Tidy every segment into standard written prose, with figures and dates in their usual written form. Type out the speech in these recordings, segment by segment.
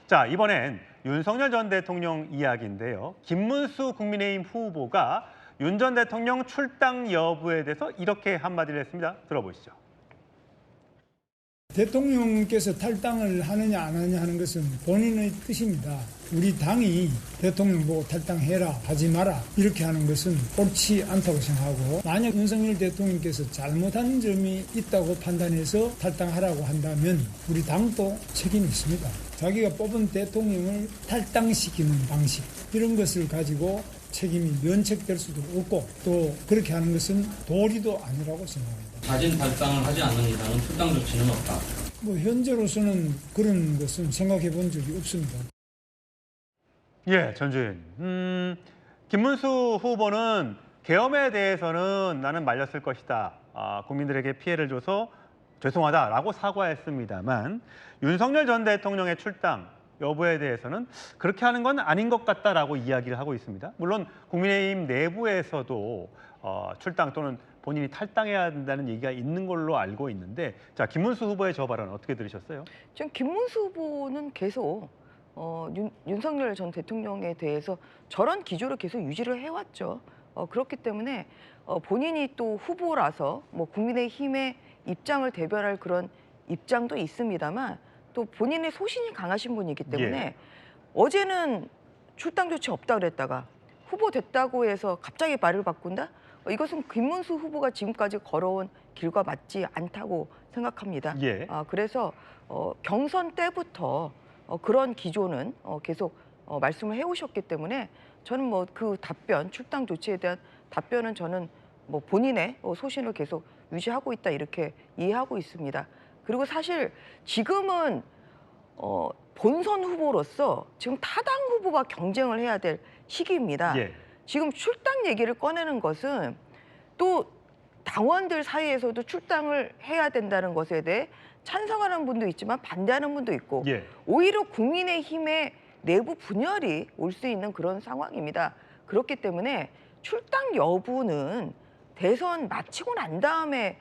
자, 이번엔 윤석열 전 대통령 이야기인데요. 김문수 국민의힘 후보가 윤 전 대통령 출당 여부에 대해서 이렇게 한마디를 했습니다. 들어보시죠. 대통령께서 탈당을 하느냐 안 하느냐 하는 것은 본인의 뜻입니다. 우리 당이 대통령 보고 탈당해라 하지 마라 이렇게 하는 것은 옳지 않다고 생각하고, 만약 윤석열 대통령께서 잘못한 점이 있다고 판단해서 탈당하라고 한다면 우리 당도 책임이 있습니다. 자기가 뽑은 대통령을 탈당시키는 방식, 이런 것을 가지고 책임이 면책될 수도 없고 또 그렇게 하는 것은 도리도 아니라고 생각합니다. 자진 탈당을 하지 않는 이상은 출당 조치는 없다. 현재로서는 그런 것은 생각해 본 적이 없습니다. 예, 전주인. 김문수 후보는 계엄에 대해서는 나는 말렸을 것이다. 국민들에게 피해를 줘서 죄송하다라고 사과했습니다만 윤석열 전 대통령의 출당 여부에 대해서는 그렇게 하는 건 아닌 것 같다라고 이야기를 하고 있습니다. 물론 국민의힘 내부에서도 출당 또는 본인이 탈당해야 한다는 얘기가 있는 걸로 알고 있는데, 자, 김문수 후보의 저 발언 어떻게 들으셨어요? 지금 김문수 후보는 계속 윤석열 전 대통령에 대해서 저런 기조를 계속 유지를 해왔죠. 그렇기 때문에 본인이 또 후보라서 뭐 국민의힘의 입장을 대변할 그런 입장도 있습니다만, 또 본인의 소신이 강하신 분이기 때문에 예. 어제는 출당 조치 없다 그랬다가 후보 됐다고 해서 갑자기 말을 바꾼다? 이것은 김문수 후보가 지금까지 걸어온 길과 맞지 않다고 생각합니다. 예. 그래서 경선 때부터 그런 기조는 계속 말씀을 해오셨기 때문에 저는 뭐 그 답변, 출당 조치에 대한 답변은 저는 뭐 본인의 소신을 계속 유지하고 있다 이렇게 이해하고 있습니다. 그리고 사실 지금은 본선 후보로서 지금 타당 후보가 경쟁을 해야 될 시기입니다. 예. 지금 출당 얘기를 꺼내는 것은 또 당원들 사이에서도 출당을 해야 된다는 것에 대해 찬성하는 분도 있지만 반대하는 분도 있고, 예. 오히려 국민의힘의 내부 분열이 올 수 있는 그런 상황입니다. 그렇기 때문에 출당 여부는 대선 마치고 난 다음에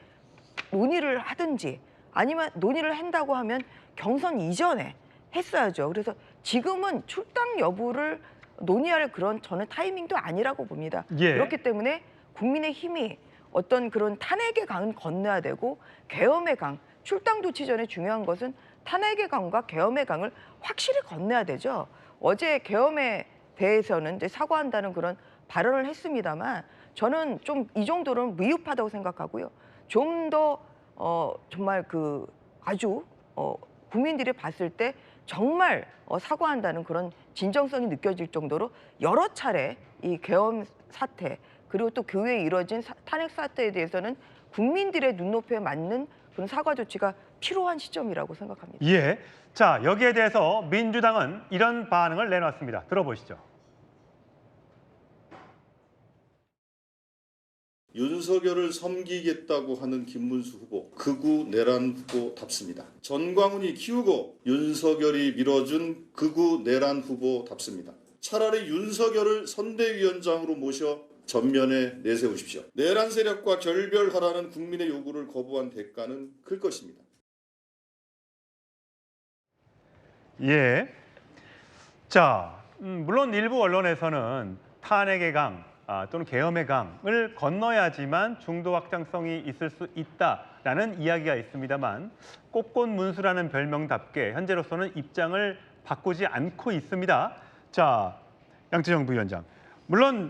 논의를 하든지, 아니면 논의를 한다고 하면 경선 이전에 했어야죠. 그래서 지금은 출당 여부를 논의할 그런 저는 타이밍도 아니라고 봅니다. 예. 그렇기 때문에 국민의힘이 어떤 그런 탄핵의 강은 건너야 되고, 계엄의 강, 출당 조치 전에 중요한 것은 탄핵의 강과 계엄의 강을 확실히 건너야 되죠. 어제 계엄에 대해서는 이제 사과한다는 그런 발언을 했습니다만, 저는 좀 이 정도는 미흡하다고 생각하고요. 좀 더 정말 아주 국민들이 봤을 때 정말 사과한다는 그런 진정성이 느껴질 정도로 여러 차례 이 계엄 사태, 그리고 또 교회에 이뤄진 탄핵 사태에 대해서는 국민들의 눈높이에 맞는 그런 사과 조치가 필요한 시점이라고 생각합니다. 예. 자, 여기에 대해서 민주당은 이런 반응을 내놨습니다. 들어보시죠. 윤석열을 섬기겠다고 하는 김문수 후보, 극우 내란 후보답습니다. 전광훈이 키우고 윤석열이 밀어준 극우 내란 후보답습니다. 차라리 윤석열을 선대위원장으로 모셔 전면에 내세우십시오. 내란 세력과 결별하라는 국민의 요구를 거부한 대가는 클 것입니다. 예. 자, 물론 일부 언론에서는 탄핵의 강 또는 계엄의 강을 건너야지만 중도 확장성이 있을 수 있다라는 이야기가 있습니다만, 꽃꽃문수라는 별명답게 현재로서는 입장을 바꾸지 않고 있습니다. 자, 양태정 부위원장. 물론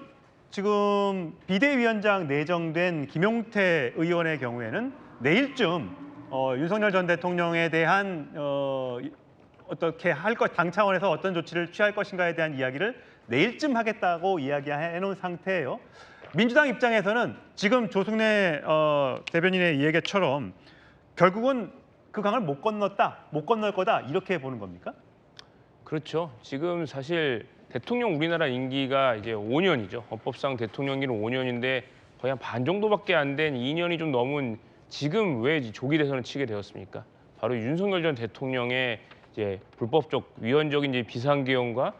지금 비대위원장 내정된 김용태 의원의 경우에는 내일쯤 윤석열 전 대통령에 대한 어떻게 할 것, 당 차원에서 어떤 조치를 취할 것인가에 대한 이야기를 내일쯤 하겠다고 이야기해 놓은 상태예요. 민주당 입장에서는 지금 조승래 대변인의 이야기처럼 결국은 그 강을 못 건넜다, 못 건널 거다 이렇게 보는 겁니까? 그렇죠. 지금 사실 대통령 우리나라 임기가 이제 5년이죠. 헌법상 대통령기는 5년인데 거의 한 반 정도밖에 안 된 2년이 좀 넘은 지금 왜 조기 대선을 치게 되었습니까? 바로 윤석열 전 대통령의 이제 불법적 위헌적인 이제 비상계엄과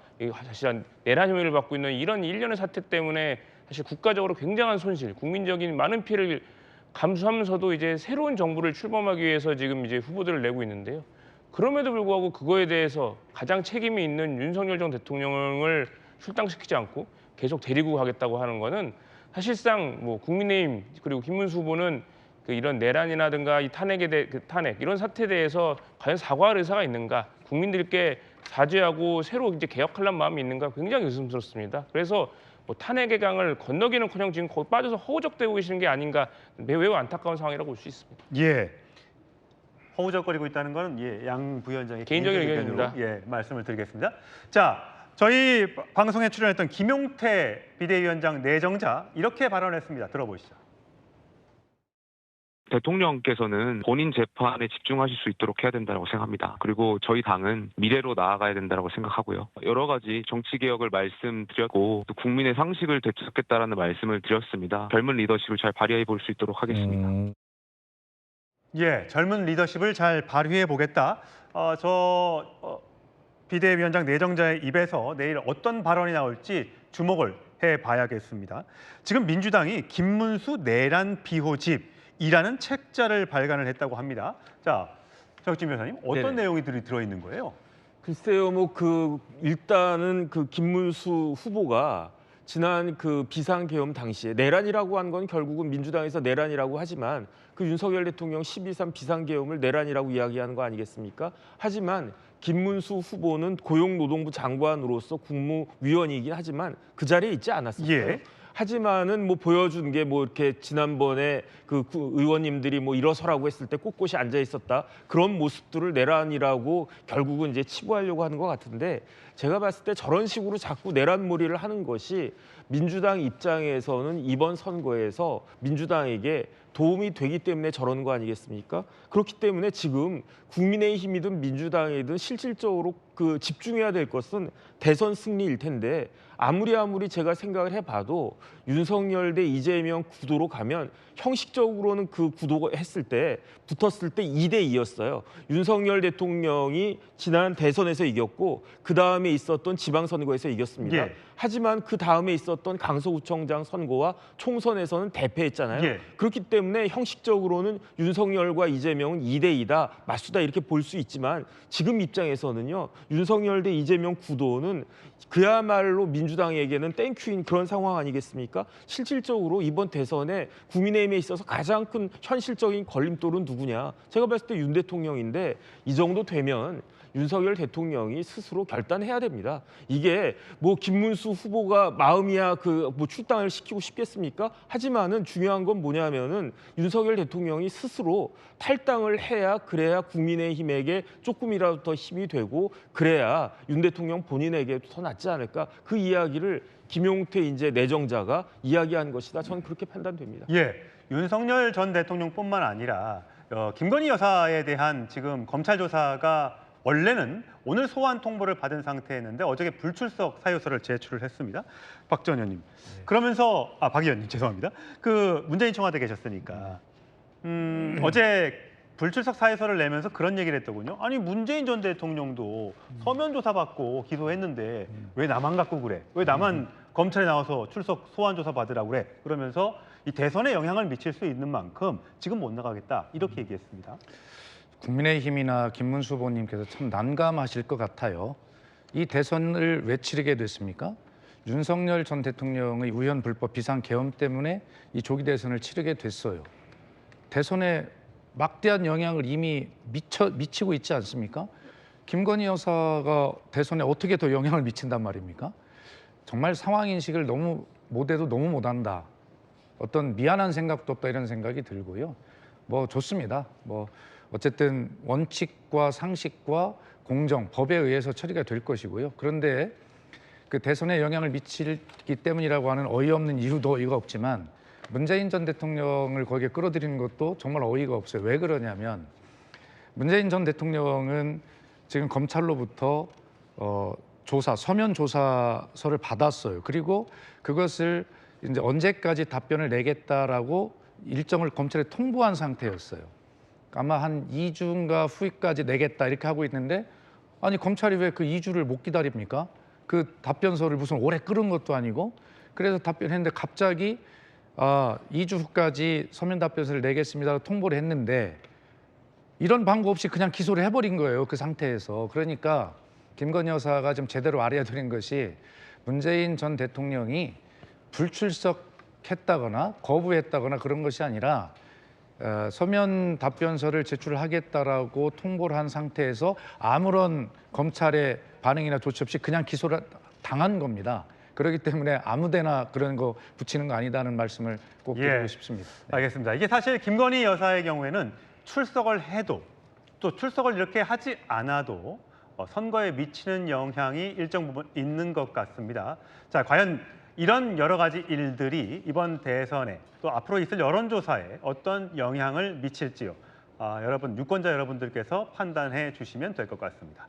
사실은 내란 혐의를 받고 있는 이런 일련의 사태 때문에 사실 국가적으로 굉장한 손실, 국민적인 많은 피해를 감수하면서도 이제 새로운 정부를 출범하기 위해서 지금 이제 후보들을 내고 있는데요. 그럼에도 불구하고 그거에 대해서 가장 책임이 있는 윤석열 전 대통령을 출당시키지 않고 계속 데리고 가겠다고 하는 거는 사실상 뭐 국민의힘 그리고 김문수 후보는 그 이런 내란이라든가 이 탄핵 이런 사태에 대해서 과연 사과할 의사가 있는가, 국민들께 사죄하고 새로 이제 개혁하려는 마음이 있는가 굉장히 의심스럽습니다. 그래서 뭐 탄핵의 강을 건너기는커녕 지금 거기 빠져서 허우적대고 계시는 게 아닌가, 매우 안타까운 상황이라고 볼 수 있습니다. 예. 허우적거리고 있다는 건 양 부위원장의 개인적인 의견으로 의견입니다. 말씀을 드리겠습니다. 자, 저희 방송에 출연했던 김용태 비대위원장 내정자 이렇게 발언했습니다. 들어보시죠. 대통령께서는 본인 재판에 집중하실 수 있도록 해야 된다고 생각합니다. 그리고 저희 당은 미래로 나아가야 된다고 생각하고요. 여러 가지 정치 개혁을 말씀드렸고 또 국민의 상식을 되찾겠다라는 말씀을 드렸습니다. 젊은 리더십을 잘 발휘해 볼 수 있도록 하겠습니다. 예, 젊은 리더십을 잘 발휘해 보겠다. 비대위원장 내정자의 입에서 내일 어떤 발언이 나올지 주목을 해봐야겠습니다. 지금 민주당이 김문수 내란 비호집이라는 책자를 발간을 했다고 합니다. 자, 정진 변호사님, 어떤 네네. 내용이 들어있는 거예요? 글쎄요, 일단은 그 김문수 후보가 지난 그 비상계엄 당시에 내란이라고 한 건 결국은 민주당에서 내란이라고 하지만 그 윤석열 대통령 12.3 비상계엄을 내란이라고 이야기하는 거 아니겠습니까? 하지만 김문수 후보는 고용노동부 장관으로서 국무위원이긴 하지만 그 자리에 있지 않았어요. 예. 하지만은 보여준 게 이렇게 지난번에 그 의원님들이 일어서라고 했을 때 꼿꼿이 앉아 있었다, 그런 모습들을 내란이라고 결국은 이제 치부하려고 하는 것 같은데, 제가 봤을 때 저런 식으로 자꾸 내란몰이를 하는 것이 민주당 입장에서는 이번 선거에서 민주당에게 도움이 되기 때문에 저런 거 아니겠습니까? 그렇기 때문에 지금 국민의힘이든 민주당이든 실질적으로 집중해야 될 것은 대선 승리일 텐데, 아무리 제가 생각을 해봐도 윤석열 대 이재명 구도로 가면 형식적으로는 그 구도가 붙었을 때 2대2였어요. 윤석열 대통령이 지난 대선에서 이겼고 그 다음에 있었던 지방선거에서 이겼습니다. 예. 하지만 그 다음에 있었던 강서구청장 선거와 총선에서는 대패했잖아요. 예. 그렇기 때문에 형식적으로는 윤석열과 이재명은 2대2다, 맞수다 이렇게 볼 수 있지만 지금 입장에서는요, 윤석열 대 이재명 구도는 그야말로 민주당에게는 땡큐인 그런 상황 아니겠습니까? 실질적으로 이번 대선에 국민의힘에 있어서 가장 큰 현실적인 걸림돌은 누구냐? 제가 봤을 때 윤 대통령인데, 이 정도 되면 윤석열 대통령이 스스로 결단해야 됩니다. 이게 김문수 후보가 마음이야 출당을 시키고 싶겠습니까? 하지만은 중요한 건 뭐냐면은 윤석열 대통령이 스스로 탈당을 해야, 그래야 국민의힘에게 조금이라도 더 힘이 되고, 그래야 윤 대통령 본인에게도 더 낫지 않을까? 그 이야기를 김용태 이제 내정자가 이야기한 것이다. 저는 그렇게 판단됩니다. 예, 윤석열 전 대통령뿐만 아니라 김건희 여사에 대한 지금 검찰 조사가 원래는 오늘 소환 통보를 받은 상태였는데 어저께 불출석 사유서를 제출을 했습니다. 박 전 의원님. 그러면서 박 의원님 죄송합니다. 문재인 청와대 계셨으니까 어제 불출석 사유서를 내면서 그런 얘기를 했더군요. 아니 문재인 전 대통령도 서면 조사 받고 기소했는데 왜 나만 갖고 그래? 왜 나만 검찰에 나와서 출석 소환 조사 받으라고 그래? 그러면서 이 대선에 영향을 미칠 수 있는 만큼 지금 못 나가겠다 이렇게 얘기했습니다. 국민의힘이나 김문수 후보님께서 참 난감하실 것 같아요. 이 대선을 왜 치르게 됐습니까? 윤석열 전 대통령의 우연 불법 비상 계엄 때문에 이 조기 대선을 치르게 됐어요. 대선에 막대한 영향을 이미 미치고 있지 않습니까? 김건희 여사가 대선에 어떻게 더 영향을 미친단 말입니까? 정말 상황 인식을 너무 못해도 너무 못한다. 어떤 미안한 생각도 없다 이런 생각이 들고요. 좋습니다. 어쨌든 원칙과 상식과 공정, 법에 의해서 처리가 될 것이고요. 그런데 그 대선에 영향을 미치기 때문이라고 하는 어이없는 이유도 어이가 없지만 문재인 전 대통령을 거기에 끌어들이는 것도 정말 어이가 없어요. 왜 그러냐면 문재인 전 대통령은 지금 검찰로부터 서면 조사서를 받았어요. 그리고 그것을 이제 언제까지 답변을 내겠다라고 일정을 검찰에 통보한 상태였어요. 아마 한 2주인가 후까지 내겠다 이렇게 하고 있는데, 아니 검찰이 왜 그 2주를 못 기다립니까? 그 답변서를 무슨 오래 끌은 것도 아니고. 그래서 답변했는데 갑자기 2주 후까지 서면 답변서를 내겠습니다 통보를 했는데, 이런 방법 없이 그냥 기소를 해버린 거예요. 그 상태에서. 그러니까 김건희 여사가 좀 제대로 알아야 되는 것이 문재인 전 대통령이 불출석했다거나 거부했다거나 그런 것이 아니라 서면 답변서를 제출하겠다라고 통보를 한 상태에서 아무런 검찰의 반응이나 조치 없이 그냥 기소를 당한 겁니다. 그렇기 때문에 아무데나 그런 거 붙이는 거 아니다는 말씀을 꼭 드리고 예. 싶습니다. 알겠습니다. 이게 사실 김건희 여사의 경우에는 출석을 해도 또 출석을 이렇게 하지 않아도 선거에 미치는 영향이 일정 부분 있는 것 같습니다. 자, 과연 이런 여러 가지 일들이 이번 대선에 또 앞으로 있을 여론조사에 어떤 영향을 미칠지요. 여러분, 유권자 여러분들께서 판단해 주시면 될 것 같습니다.